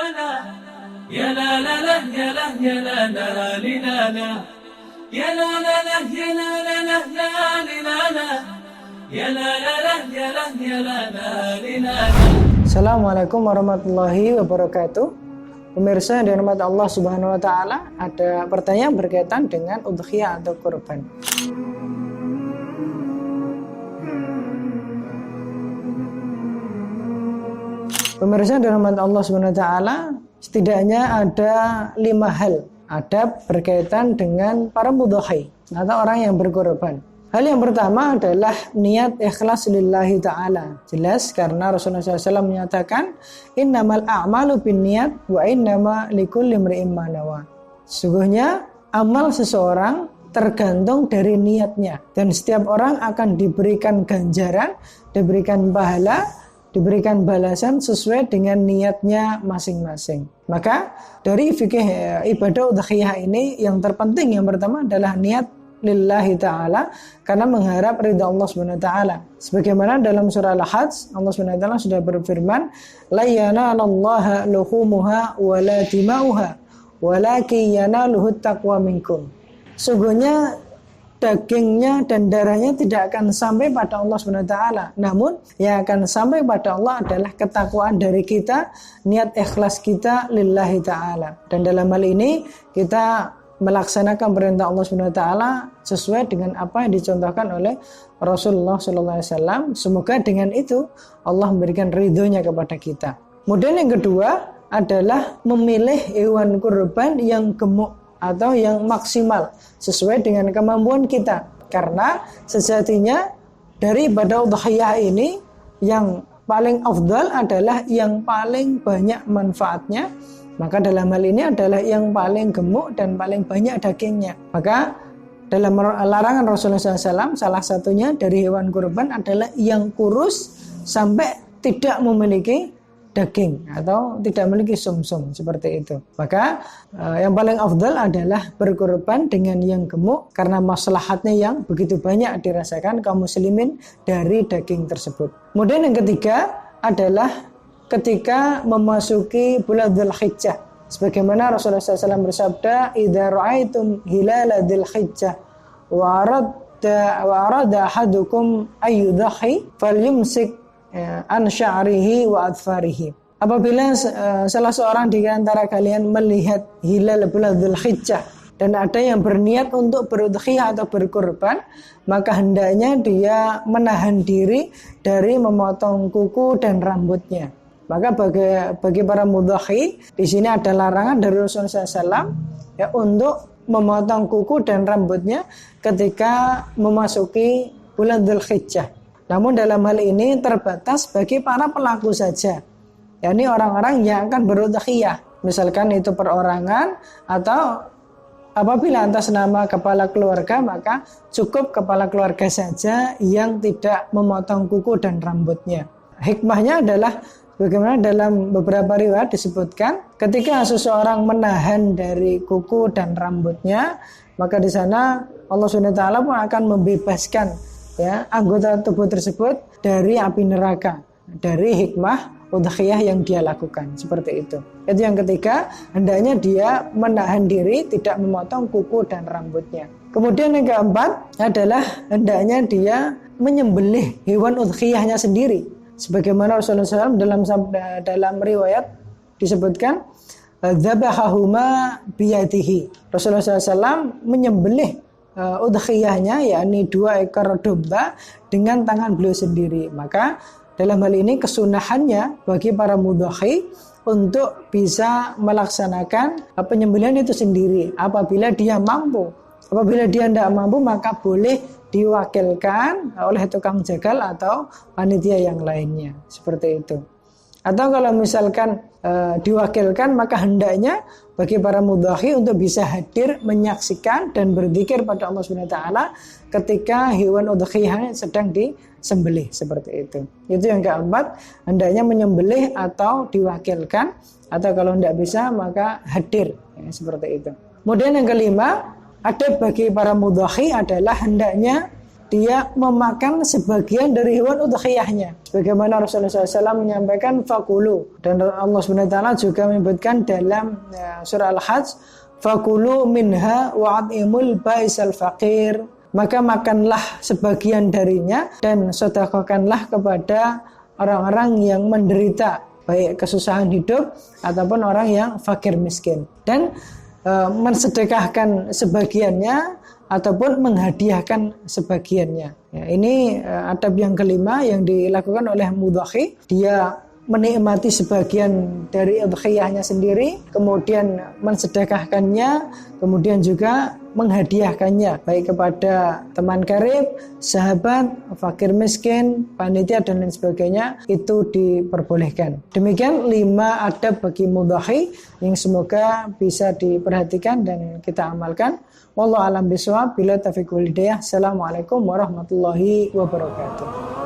لا يا لا لا لا يا لا يا لا لا لا لا يا لا لا لا يا لا لا لا لا لا يا لا لا لا يا لا يا لا لا. Assalamualaikum warahmatullahi wabarakatuh. Pemirsa yang dirahmati Allah Subhanahu wa taala, ada pertanyaan berkaitan dengan udhiyah atau kurban. Pemirsa yang dirahmati Allah Subhanahu wa taala, setidaknya ada 5 hal adab berkaitan dengan para mudhahi atau orang yang berkurban. Hal yang pertama adalah niat ikhlas lillahi ta'ala. Jelas karena Rasulullah SAW menyatakan innamal a'malu binniyat wa innama likulli imri'in ma nawa. Sesungguhnya amal seseorang tergantung dari niatnya, dan setiap orang akan diberikan ganjaran, diberikan pahala, diberikan balasan sesuai dengan niatnya masing-masing. Maka dari fikih ibadah udhiyah ini yang terpenting yang pertama adalah niat lillahi ta'ala, karena mengharap ridha Allah subhanahu wa ta'ala. Sebagaimana dalam surah Al-Hajj, Allah subhanahu wa ta'ala sudah berfirman, la yanalallaha luhumuha wa la dima'uha walakin yanaluhu taqwa minkum. Sungguhnya dagingnya dan darahnya tidak akan sampai pada Allah subhanahu wa ta'ala, namun yang akan sampai pada Allah adalah ketakwaan dari kita, niat ikhlas kita lillahi ta'ala. Dan dalam hal ini kita melaksanakan perintah Allah Subhanahu wa taala sesuai dengan apa yang dicontohkan oleh Rasulullah sallallahu alaihi wasallam. Semoga dengan itu Allah memberikan ridhonya kepada kita. Kemudian yang kedua adalah memilih hewan kurban yang gemuk atau yang maksimal sesuai dengan kemampuan kita. Karena sejatinya dari ibadah udhiyah ini yang paling afdal adalah yang paling banyak manfaatnya. Maka dalam hal ini adalah yang paling gemuk dan paling banyak dagingnya. Maka dalam larangan Rasulullah SAW, salah satunya dari hewan kurban adalah yang kurus sampai tidak memiliki daging atau tidak memiliki sumsum, seperti itu. Maka yang paling afdal adalah berkurban dengan yang gemuk karena maslahatnya yang begitu banyak dirasakan kaum muslimin dari daging tersebut. Kemudian yang ketiga adalah ketika memasuki bulan Dzulhijjah, sebagaimana Rasulullah SAW bersabda, "Idza ra'aitum hilala Dzulhijjah wa arada ahadukum ayyudhi falyumsik an sya'rihi wa adfarihi." Apabila salah seorang di antara kalian melihat hilal bulan Dzulhijjah dan ada yang berniat untuk berudhiyah atau berkurban, maka hendaknya dia menahan diri dari memotong kuku dan rambutnya. Maka bagi para mudhahi di sini ada larangan dari Rasulullah SAW ya, untuk memotong kuku dan rambutnya ketika memasuki bulan Dzulhijjah. Namun dalam hal ini terbatas bagi para pelaku saja, yakni orang-orang yang akan berudhiyah. Misalkan itu perorangan atau apabila atas nama kepala keluarga, maka cukup kepala keluarga saja yang tidak memotong kuku dan rambutnya. Hikmahnya adalah bagaimana dalam beberapa riwayat disebutkan ketika seseorang menahan dari kuku dan rambutnya, maka di sana Allah Subhanahu wa taala pun akan membebaskan ya anggota tubuh tersebut dari api neraka, dari hikmah udhiyah yang dia lakukan, seperti itu. Itu yang ketiga, hendaknya dia menahan diri tidak memotong kuku dan rambutnya. Kemudian yang keempat adalah hendaknya dia menyembelih hewan udhiyahnya sendiri. Sebagaimana Rasulullah SAW dalam riwayat disebutkan dzabahahuma biyadihi. Rasulullah SAW menyembelih udhiyahnya, yakni 2 ekor domba dengan tangan beliau sendiri. Maka dalam hal ini kesunahannya bagi para mudhahi untuk bisa melaksanakan penyembelihan itu sendiri apabila dia mampu. Apabila dia tidak mampu, maka boleh diwakilkan oleh tukang jagal atau panitia yang lainnya, seperti itu. Atau kalau misalkan diwakilkan, maka hendaknya bagi para mudhahi untuk bisa hadir menyaksikan dan berzikir pada Allah Subhanahu wa taala ketika hewan udhiyah sedang disembelih, seperti itu. Itu yang keempat, hendaknya menyembelih atau diwakilkan, atau kalau tidak bisa maka hadir ya, seperti itu. Kemudian yang kelima, adab bagi para mudhahi adalah hendaknya dia memakan sebagian dari hewan udhiyahnya. Sebagaimana Rasulullah SAW menyampaikan fakulu, dan Allah SWT juga menyebutkan dalam surah Al-Hajj, fakulu minha wa'at'imul baisal faqir. Maka makanlah sebagian darinya dan sedekahkanlah kepada orang-orang yang menderita, baik kesusahan hidup ataupun orang yang fakir miskin. Dan mensedekahkan sebagiannya ataupun menghadiahkan sebagiannya. Ya, ini adab yang kelima yang dilakukan oleh mudhahi. Dia menikmati sebagian dari udhiyahnya sendiri, kemudian mensedekahkannya, kemudian juga menghadiahkannya baik kepada teman karib, sahabat, fakir miskin, panitia dan lain sebagainya. Itu diperbolehkan. Demikian 5 adab bagi mudhahi yang semoga bisa diperhatikan dan kita amalkan. Wallahu a'lam bishawab. Bila taufiq wal hidayah. Assalamualaikum warahmatullahi wabarakatuh.